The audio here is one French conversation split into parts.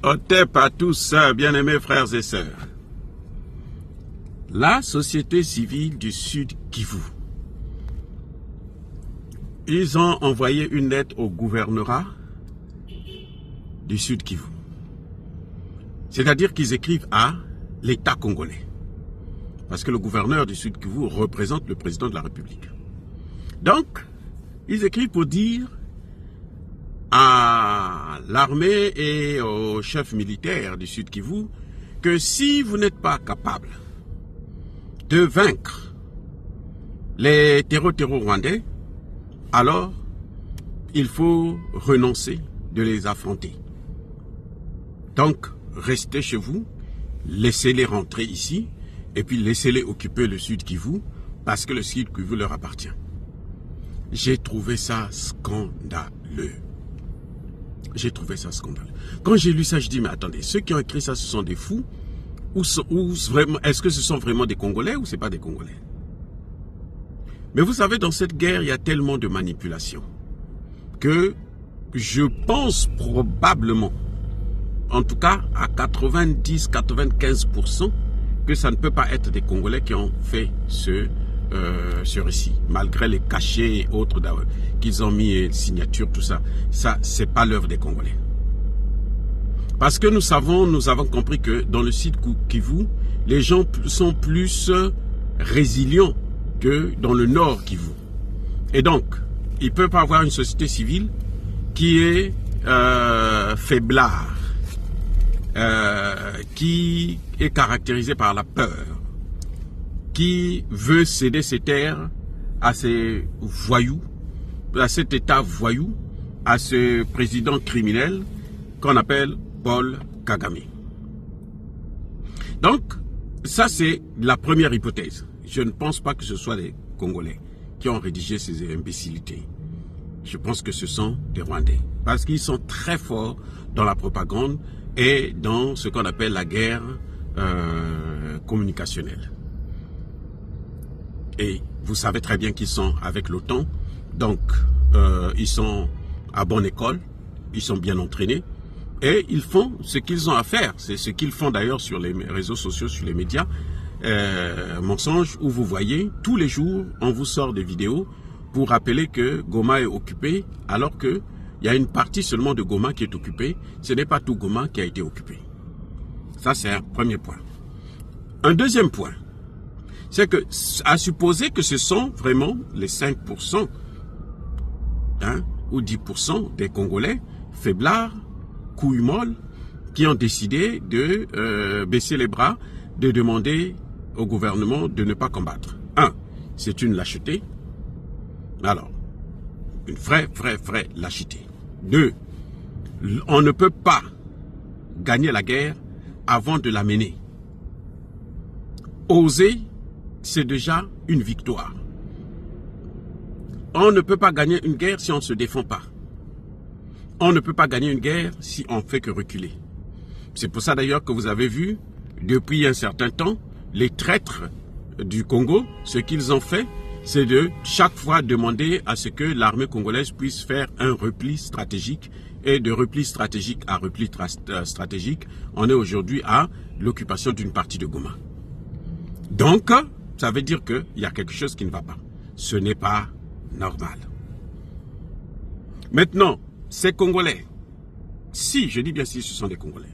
Otep à tous, bien-aimés frères et sœurs. La société civile du Sud Kivu, ils ont envoyé une lettre au gouvernorat du Sud Kivu. C'est-à-dire qu'ils écrivent à l'État congolais. Parce que le gouverneur du Sud Kivu représente le président de la République. Donc, ils écrivent pour dire à l'armée et au chef militaire du Sud Kivu que si vous n'êtes pas capable de vaincre les terreaux rwandais, alors il faut renoncer de les affronter. Donc, restez chez vous, laissez-les rentrer ici, et puis laissez-les occuper le Sud Kivu, parce que le Sud Kivu leur appartient. J'ai trouvé ça scandaleux. J'ai trouvé ça scandaleux. Quand j'ai lu ça, je dis, mais attendez, ceux qui ont écrit ça, ce sont des fous? Ou vraiment, est-ce que ce sont vraiment des Congolais ou ce n'est pas des Congolais? Mais vous savez, dans cette guerre, il y a tellement de manipulation que je pense probablement, en tout cas à 90-95%, que ça ne peut pas être des Congolais qui ont fait ce récit, malgré les cachets et autres qu'ils ont mis, signatures, tout ça. Ça, c'est pas l'œuvre des Congolais. Parce que nous avons compris que dans le Sud Kivu, les gens sont plus résilients que dans le Nord Kivu. Et donc, il ne peut pas avoir une société civile qui est faiblard, qui est caractérisée par la peur, qui veut céder ses terres à ces voyous, à cet État voyou, à ce président criminel qu'on appelle Paul Kagame. Donc, ça c'est la première hypothèse. Je ne pense pas que ce soit les Congolais qui ont rédigé ces imbécilités. Je pense que ce sont des Rwandais. Parce qu'ils sont très forts dans la propagande et dans ce qu'on appelle la guerre communicationnelle. Et vous savez très bien qu'ils sont avec l'OTAN. Donc, ils sont à bonne école. Ils sont bien entraînés. Et ils font ce qu'ils ont à faire. C'est ce qu'ils font d'ailleurs sur les réseaux sociaux, sur les médias. Mensonges, où vous voyez, tous les jours, on vous sort des vidéos pour rappeler que Goma est occupé, alors qu'il y a une partie seulement de Goma qui est occupée. Ce n'est pas tout Goma qui a été occupé. Ça, c'est un premier point. Un deuxième point, c'est que, à supposer que ce sont vraiment les 5% ou 10% des Congolais faiblards, couilles molles, qui ont décidé de baisser les bras, de demander au gouvernement de ne pas combattre. C'est une lâcheté. Alors, une vraie lâcheté. 2, on ne peut pas gagner la guerre avant de la mener. Oser, c'est déjà une victoire. On ne peut pas gagner une guerre si on ne se défend pas. On ne peut pas gagner une guerre si on ne fait que reculer. C'est pour ça d'ailleurs que vous avez vu, depuis un certain temps, les traîtres du Congo, ce qu'ils ont fait, c'est de chaque fois demander à ce que l'armée congolaise puisse faire un repli stratégique. Et de repli stratégique à repli stratégique, on est aujourd'hui à l'occupation d'une partie de Goma. Donc, ça veut dire qu'il y a quelque chose qui ne va pas. Ce n'est pas normal. Maintenant, ces Congolais, si, je dis bien si ce sont des Congolais,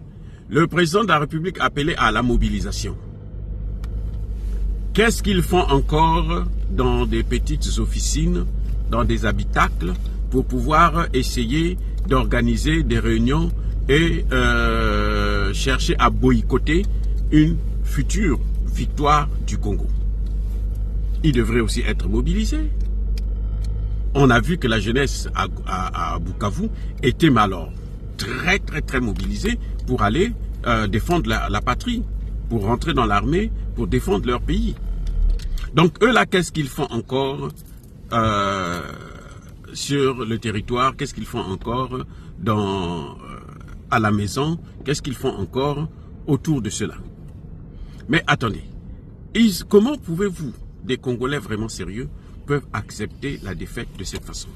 le président de la République a appelé à la mobilisation. Qu'est-ce qu'ils font encore dans des petites officines, dans des habitacles, pour pouvoir essayer d'organiser des réunions et chercher à boycotter une future victoire du Congo? Ils devraient aussi être mobilisés. On a vu que la jeunesse à Bukavu était alors très mobilisée pour aller défendre la patrie, pour rentrer dans l'armée, pour défendre leur pays. Donc eux là, qu'est-ce qu'ils font encore sur le territoire? Qu'est-ce qu'ils font encore à la maison? Qu'est-ce qu'ils font encore autour de cela? Mais attendez, comment pouvez-vous, des Congolais vraiment sérieux, peuvent accepter la défaite de cette façon?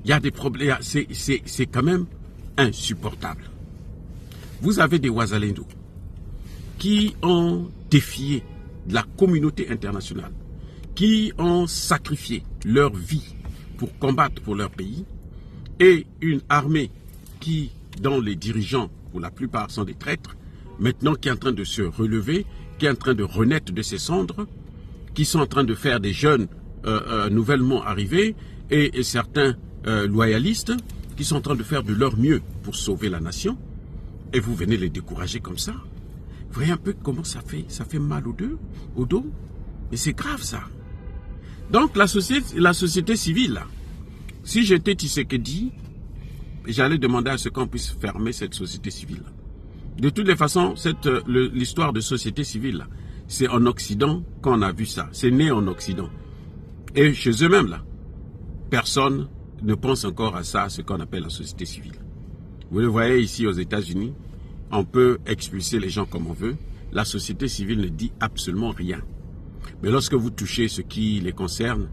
Il y a des problèmes, c'est quand même insupportable. Vous avez des Wazalendo qui ont défié la communauté internationale, qui ont sacrifié leur vie pour combattre pour leur pays, et une armée qui, dont les dirigeants, pour la plupart, sont des traîtres, maintenant qui est en train de se relever, qui est en train de renaître de ses cendres, qui sont en train de faire des jeunes nouvellement arrivés et certains loyalistes qui sont en train de faire de leur mieux pour sauver la nation, et vous venez les décourager comme ça. Vous voyez un peu comment ça fait mal au dos, et c'est grave ça. Donc la société civile, là, si j'étais Tshisekedi, j'allais demander à ce qu'on puisse fermer cette société civile. De toutes les façons, l'histoire de société civile, c'est en Occident qu'on a vu ça. C'est né en Occident. Et chez eux-mêmes, là, personne ne pense encore à ça, ce qu'on appelle la société civile. Vous le voyez ici aux États-Unis, on peut expulser les gens comme on veut. La société civile ne dit absolument rien. Mais lorsque vous touchez ce qui les concerne,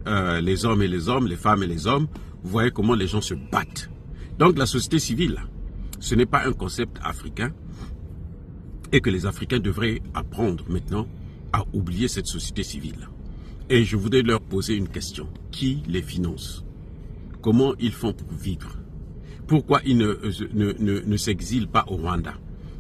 les hommes et les hommes, les femmes et les hommes, vous voyez comment les gens se battent. Donc la société civile, ce n'est pas un concept africain, et que les Africains devraient apprendre maintenant à oublier cette société civile. Et je voudrais leur poser une question. Qui les finance? Comment ils font pour vivre? Pourquoi ils ne s'exilent pas au Rwanda?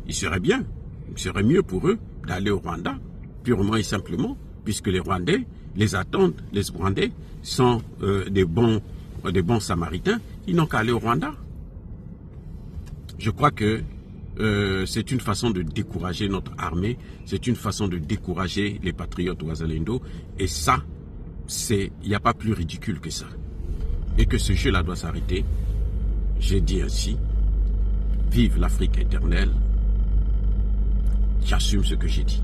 Il serait mieux pour eux d'aller au Rwanda, purement et simplement, puisque les Rwandais les attendent. Les Rwandais sont des bons Samaritains. Ils n'ont qu'à aller au Rwanda. Je crois que c'est une façon de décourager notre armée, c'est une façon de décourager les patriotes Wazalendo, et ça, il n'y a pas plus ridicule que ça. Et que ce jeu-là doit s'arrêter. J'ai dit ainsi, vive l'Afrique éternelle, j'assume ce que j'ai dit.